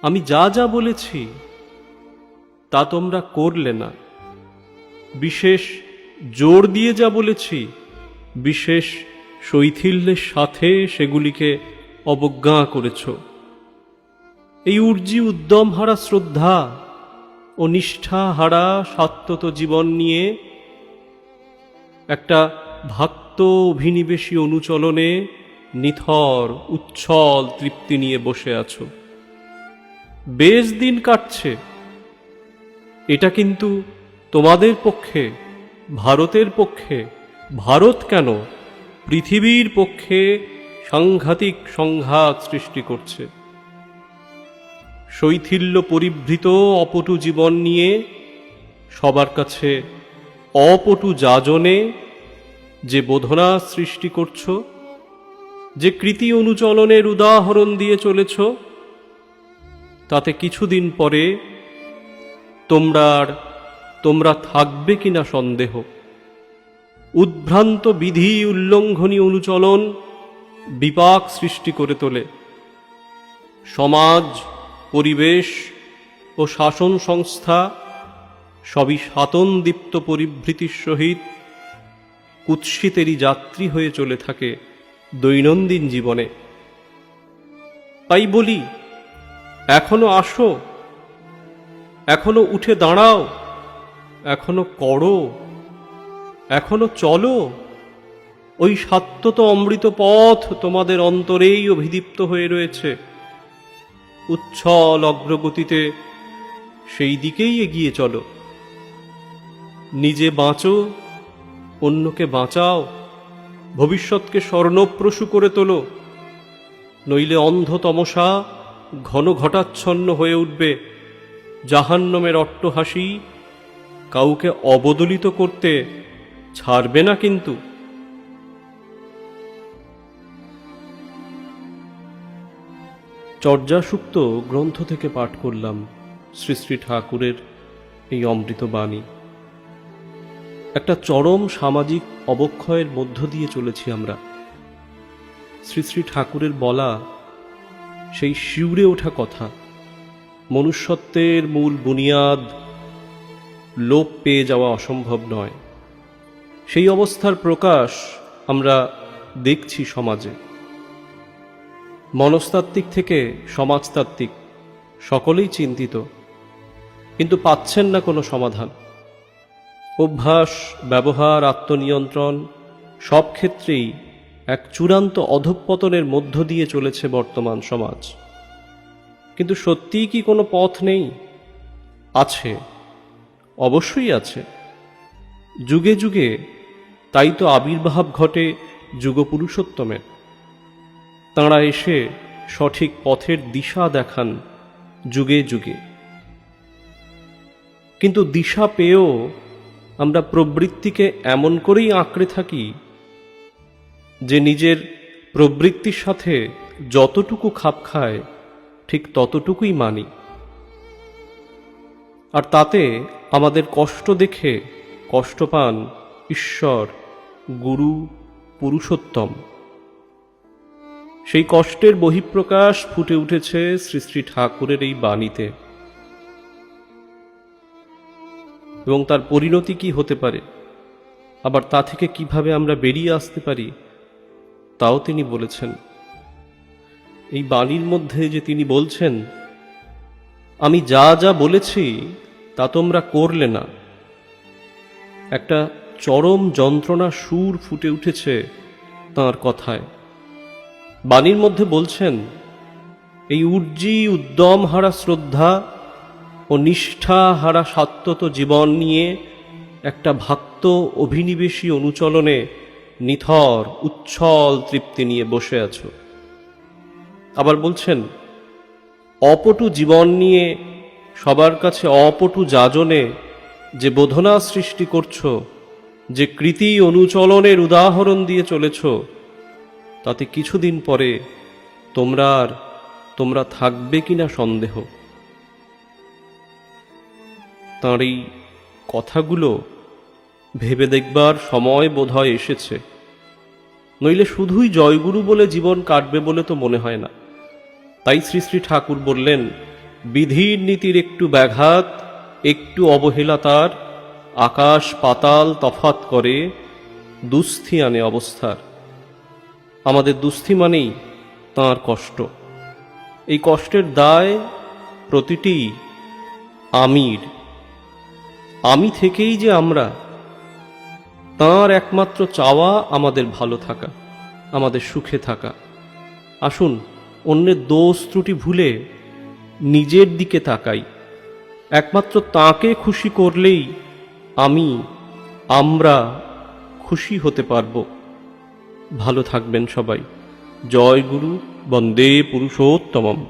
আমি যা যা বলেছি তা তোমরা করলে না। বিশেষ জোর দিয়ে যা বলেছি, বিশেষ শৈথিল্যের সাথে সেগুলিকে অবজ্ঞা করেছ। এই উর্জি উদ্যম হারা শ্রদ্ধা ও নিষ্ঠা হারা সাত্যত জীবন নিয়ে একটা ভক্ত অভিনিবেশী অনুচলনে নিথর উচ্ছল তৃপ্তি নিয়ে বসে আছো। বেশ দিন কাটছে। এটা কিন্তু তোমাদের পক্ষে, ভারতের পক্ষে, ভারত কেন পৃথিবীর পক্ষে সাংঘাতিক সংঘাত সৃষ্টি করছে। শৈথিল্য পরিবৃত অপটু জীবন নিয়ে সবার কাছে অপটু যাজনে যে বোধনা সৃষ্টি করছ, যে কৃতি অনুচলনের উদাহরণ দিয়ে চলেছ, তাতে কিছুদিন পরে তোমরা থাকবে কিনা সন্দেহ। উদ্ভ্রান্ত বিধি উল্লঙ্ঘনী অনুচলন বিপাক সৃষ্টি করে তোলে। সমাজ, পরিবেশ ও শাসন সংস্থা সবই সাতনদীপ্ত পরিভৃতির সহিত কুৎসিতেরই যাত্রী হয়ে চলে থাকে দৈনন্দিন জীবনে। তাই বলি, এখনো আসো, এখনো উঠে দাঁড়াও, এখনো করো, এখনো চলো। ওই সাত্যত অমৃত পথ তোমাদের অন্তরেই অভিদীপ্ত হয়ে রয়েছে। উচ্ছল অগ্রগতিতে সেই দিকেই এগিয়ে চলো। নিজে বাঁচো, অন্যকে বাঁচাও, ভবিষ্যৎকে স্বর্ণপ্রসূ করে তোলো। নইলে অন্ধ তমসা ঘন ঘটাচ্ছন্ন হয়ে উঠবে। জাহান্নামের অট্টহাসি কাউকে অবদলিত করতে ছাড়বে না কিন্তু। চর্যাসূক্ত গ্রন্থ থেকে পাঠ করলাম শ্রী শ্রী ঠাকুরের এই অমৃত বাণী। একটা চরম সামাজিক অবক্ষয়ের মধ্য দিয়ে চলেছি আমরা। শ্রী শ্রী ঠাকুরের বলা সেই শিউরে ওঠা কথা, মনুষ্যত্বের মূল বুনিয়াদ লোপ পেয়ে যাওয়া অসম্ভব নয়। সেই অবস্থার প্রকাশ আমরা দেখছি সমাজে। মনস্তাত্ত্বিক থেকে সমাজতাত্ত্বিক সকলেই চিন্তিত, কিন্তু পাচ্ছেন না কোনো সমাধান। অভ্যাস, ব্যবহার, আত্মনিয়ন্ত্রণ সব ক্ষেত্রেই এক চূড়ান্ত অধঃপতনের মধ্য দিয়ে চলেছে বর্তমান সমাজ। কিন্তু সত্যিই কি কোনো পথ নেই? আছে, অবশ্যই আছে। যুগে যুগে তাই তো আবির্ভাব ঘটে যুগপুরুষোত্তমের। তাঁরা এসে সঠিক পথের দিশা দেখান যুগে যুগে। কিন্তু দিশা পেয়েও আমরা প্রবৃত্তিকে এমন করেই আঁকড়ে থাকি যে নিজের প্রবৃত্তির সাথে যতটুকু খাপ খায় ঠিক ততটুকুই মানি। আর তাতে আমাদের কষ্ট দেখে কষ্ট পান ঈশ্বর, গুরু, পুরুষোত্তম। সেই কষ্টের বহিঃপ্রকাশ ফুটে উঠেছে শ্রী শ্রী ঠাকুরের এই বাণীতে। এবং তার পরিণতি কি হতে পারে, আবার তা থেকে কিভাবে আমরা বেরিয়ে আসতে পারি, তাও তিনি বলেছেন। এই বাণীর মধ্যে যে তিনি বলছেন, আমি যা যা বলেছি তা তোমরা করলে না, একটা চরম যন্ত্রণা সুর ফুটে উঠেছে তাঁর কথায়। বাণীর মধ্যে বলছেন, এই উর্জি উদ্যম হারা শ্রদ্ধা ও নিষ্ঠা হারা সাত্যত জীবন নিয়ে একটা ভক্ত অভিনিবেশী অনুচলনে নিথর উচ্ছল তৃপ্তি নিয়ে বসে আছো। আবার বলছেন, অপটু জীবন নিয়ে সবার কাছে অপটু যাজনে যে বোধনা সৃষ্টি করছো, যে কৃতি অনুচলনের উদাহরণ দিয়ে চলেছ, তাতে কিছুদিন পরে তোমরা থাকবে কিনা সন্দেহ। তাঁর এই কথাগুলো ভেবে দেখবার সময় বোধহয় এসেছে। নইলে শুধুই জয়গুরু বলে জীবন কাটবে বলে তো মনে হয় না। তাই শ্রী শ্রী ঠাকুর বললেন, বিধির নীতির একটু ব্যাঘাত, একটু অবহেলা তার আকাশ পাতাল তফাত করে, দুস্থি আনে অবস্থার। আমাদের দুস্থি মানেই তাঁর কষ্ট। এই কষ্টের দায় প্রতিটি আমির। আমি থেকেই যে আমরা। তাঁর একমাত্র চাওয়া আমাদের ভালো থাকা, আমাদের সুখে থাকা। আসুন অন্যের দোষ ত্রুটি ভুলে নিজের দিকে তাকাই। একমাত্র তাঁকে খুশি করলেই আমরা খুশি হতে পারব। ভালো থাকবেন সবাই। জয় গুরু। বন্দে পুরুষোত্তমম।